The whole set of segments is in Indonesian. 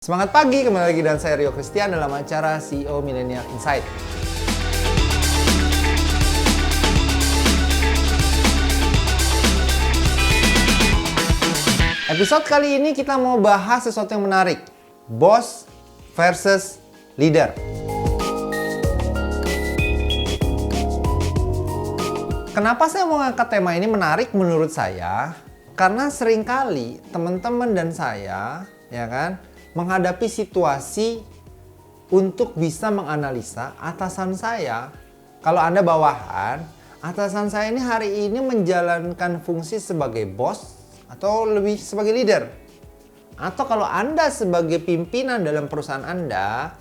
Semangat pagi, kembali lagi dengan saya Rio Christian dalam acara CEO Millennial Insight. Episode kali ini kita mau bahas sesuatu yang menarik. Boss versus leader. Kenapa saya mau ngangkat tema ini menarik menurut saya? Karena seringkali teman-teman dan saya, ya kan, menghadapi situasi untuk bisa menganalisa atasan saya. Kalau Anda bawahan, atasan saya ini hari ini menjalankan fungsi sebagai bos atau lebih sebagai leader. Atau kalau Anda sebagai pimpinan dalam perusahaan Anda,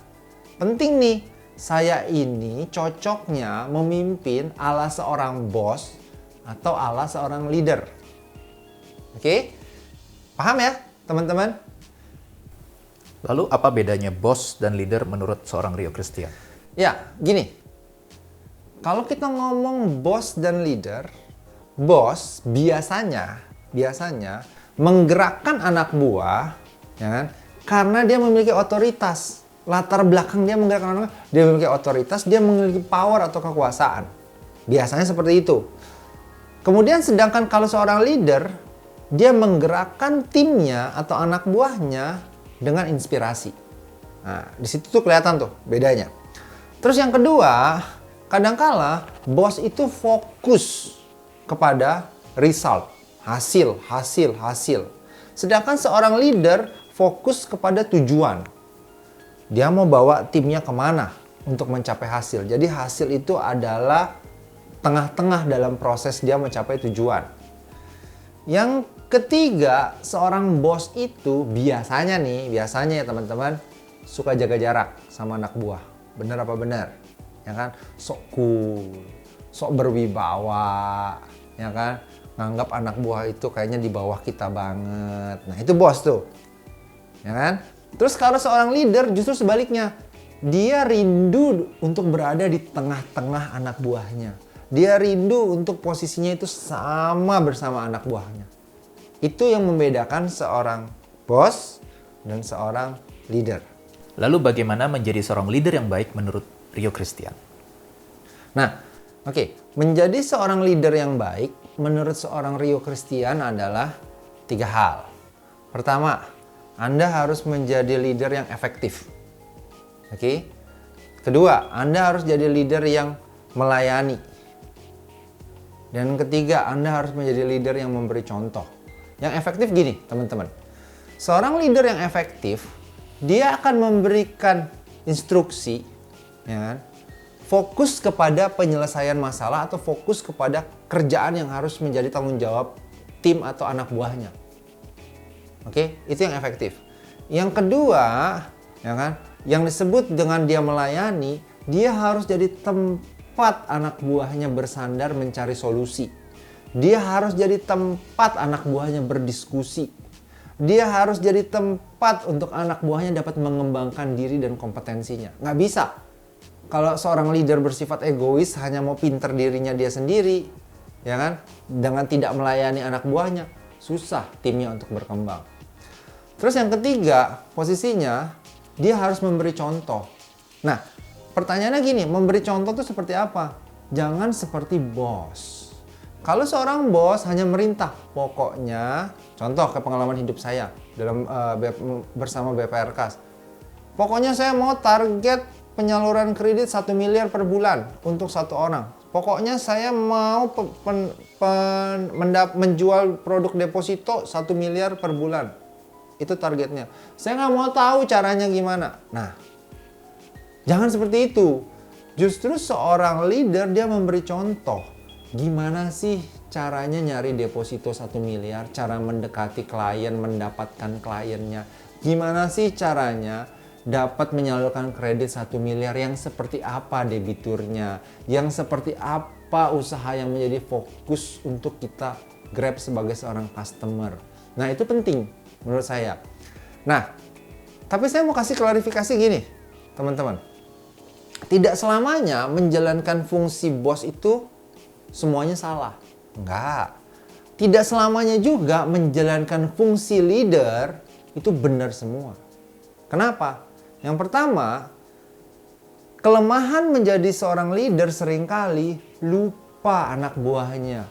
penting nih, saya ini cocoknya memimpin ala seorang bos atau ala seorang leader. Oke? Paham ya, teman-teman? Lalu apa bedanya bos dan leader menurut seorang Rio Christian? Ya, gini. Kalau kita ngomong bos dan leader, bos biasanya menggerakkan anak buah, ya kan? Karena dia memiliki otoritas. Latar belakang dia menggerakkan anak buah, dia memiliki otoritas, dia memiliki power atau kekuasaan. Biasanya seperti itu. Kemudian sedangkan kalau seorang leader, dia menggerakkan timnya atau anak buahnya dengan inspirasi. Nah, di situ tuh kelihatan tuh bedanya. Terus yang kedua, kadangkala bos itu fokus kepada result, hasil. Sedangkan seorang leader fokus kepada tujuan. Dia mau bawa timnya kemana untuk mencapai hasil. Jadi hasil itu adalah tengah-tengah dalam proses dia mencapai tujuan. Yang ketiga, seorang bos itu biasanya ya teman-teman, suka jaga jarak sama anak buah. Bener apa bener? Ya kan? Sok cool, sok berwibawa, ya kan? Nganggap anak buah itu kayaknya di bawah kita banget. Nah, itu bos tuh. Ya kan? Terus kalau seorang leader justru sebaliknya. Dia rindu untuk berada di tengah-tengah anak buahnya. Dia rindu untuk posisinya itu sama bersama anak buahnya. Itu yang membedakan seorang bos dan seorang leader. Lalu bagaimana menjadi seorang leader yang baik menurut Rio Christian? Nah, oke. Menjadi seorang leader yang baik menurut seorang Rio Christian adalah 3 hal. Pertama, Anda harus menjadi leader yang efektif. Oke. Kedua, Anda harus jadi leader yang melayani. Dan ketiga, Anda harus menjadi leader yang memberi contoh. Yang efektif gini, teman-teman. Seorang leader yang efektif, dia akan memberikan instruksi, ya kan? Fokus kepada penyelesaian masalah atau fokus kepada kerjaan yang harus menjadi tanggung jawab tim atau anak buahnya. Oke, itu yang efektif. Yang kedua, ya kan? Yang disebut dengan dia melayani, dia harus jadi tempat anak buahnya bersandar mencari solusi. Dia harus jadi tempat anak buahnya berdiskusi. Dia harus jadi tempat untuk anak buahnya dapat mengembangkan diri dan kompetensinya. Nggak bisa. Kalau seorang leader bersifat egois, hanya mau pinter dirinya dia sendiri, ya kan? Dengan tidak melayani anak buahnya, susah timnya untuk berkembang. Terus yang ketiga, posisinya, dia harus memberi contoh. Nah, pertanyaannya gini, memberi contoh itu seperti apa? Jangan seperti bos. Kalau seorang bos hanya merintah, pokoknya, contoh ke pengalaman hidup saya dalam bersama BPRKAS. Pokoknya saya mau target penyaluran kredit 1 miliar per bulan untuk satu orang. Pokoknya saya mau menjual produk deposito 1 miliar per bulan. Itu targetnya. Saya nggak mau tahu caranya gimana. Nah, jangan seperti itu. Justru seorang leader dia memberi contoh. Gimana sih caranya nyari deposito 1 miliar? Cara mendekati klien, mendapatkan kliennya. Gimana sih caranya dapat menyalurkan kredit 1 miliar? Yang seperti apa debiturnya? Yang seperti apa usaha yang menjadi fokus untuk kita grab sebagai seorang customer? Nah, itu penting menurut saya. Nah, tapi saya mau kasih klarifikasi gini, teman-teman. Tidak selamanya menjalankan fungsi bos itu semuanya salah. Enggak. Tidak selamanya juga menjalankan fungsi leader itu benar semua. Kenapa? Yang pertama, kelemahan menjadi seorang leader seringkali lupa anak buahnya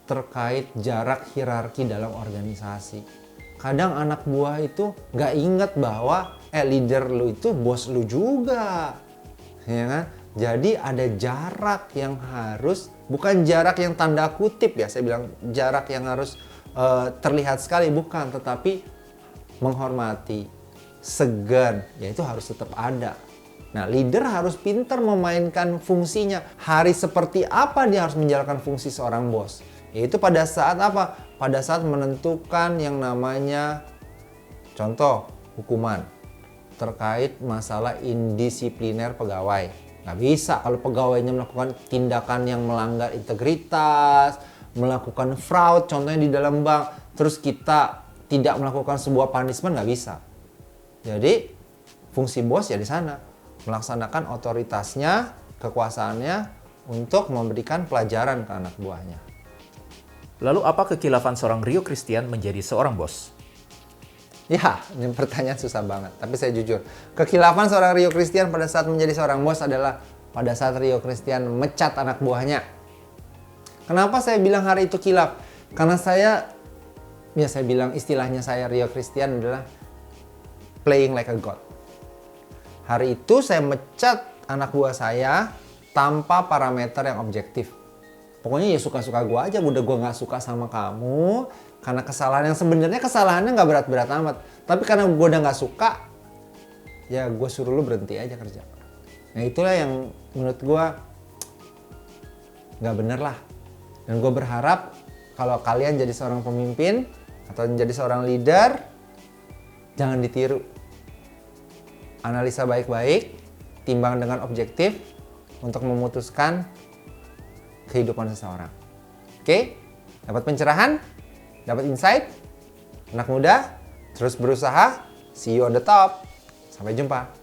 terkait jarak hierarki dalam organisasi. Kadang anak buah itu nggak ingat bahwa leader lu itu bos lu juga, ya kan? Jadi ada jarak yang harus, bukan jarak yang tanda kutip ya, saya bilang jarak yang harus terlihat sekali, bukan, tetapi menghormati, segan, ya itu harus tetap ada. Nah, leader harus pintar memainkan fungsinya. Hari seperti apa dia harus menjalankan fungsi seorang bos? Yaitu pada saat apa? Pada saat menentukan yang namanya, contoh, hukuman terkait masalah indisipliner pegawai. Nggak bisa kalau pegawainya melakukan tindakan yang melanggar integritas, melakukan fraud, contohnya di dalam bank, terus kita tidak melakukan sebuah punishment, nggak bisa. Jadi fungsi bos ya di sana, melaksanakan otoritasnya, kekuasaannya untuk memberikan pelajaran ke anak buahnya. Lalu apa kekhilafan seorang Rio Christian menjadi seorang bos? Ya, ini pertanyaan susah banget. Tapi saya jujur, kekhilafan seorang Rio Christian pada saat menjadi seorang bos adalah pada saat Rio Christian mecat anak buahnya. Kenapa saya bilang hari itu khilaf? Karena saya bilang istilahnya saya Rio Christian adalah playing like a god. Hari itu saya mecat anak buah saya tanpa parameter yang objektif. Pokoknya ya suka-suka gue aja, udah gue gak suka sama kamu karena kesalahan yang sebenarnya kesalahannya gak berat-berat amat. Tapi karena gue udah gak suka, ya gue suruh lu berhenti aja kerja. Nah itulah yang menurut gue gak bener lah. Dan gue berharap kalau kalian jadi seorang pemimpin atau menjadi seorang leader, jangan ditiru. Analisa baik-baik, timbang dengan objektif untuk memutuskan kehidupan seseorang. Oke? Dapat pencerahan? Dapat insight? Anak muda, terus berusaha. See you on the top. Sampai jumpa.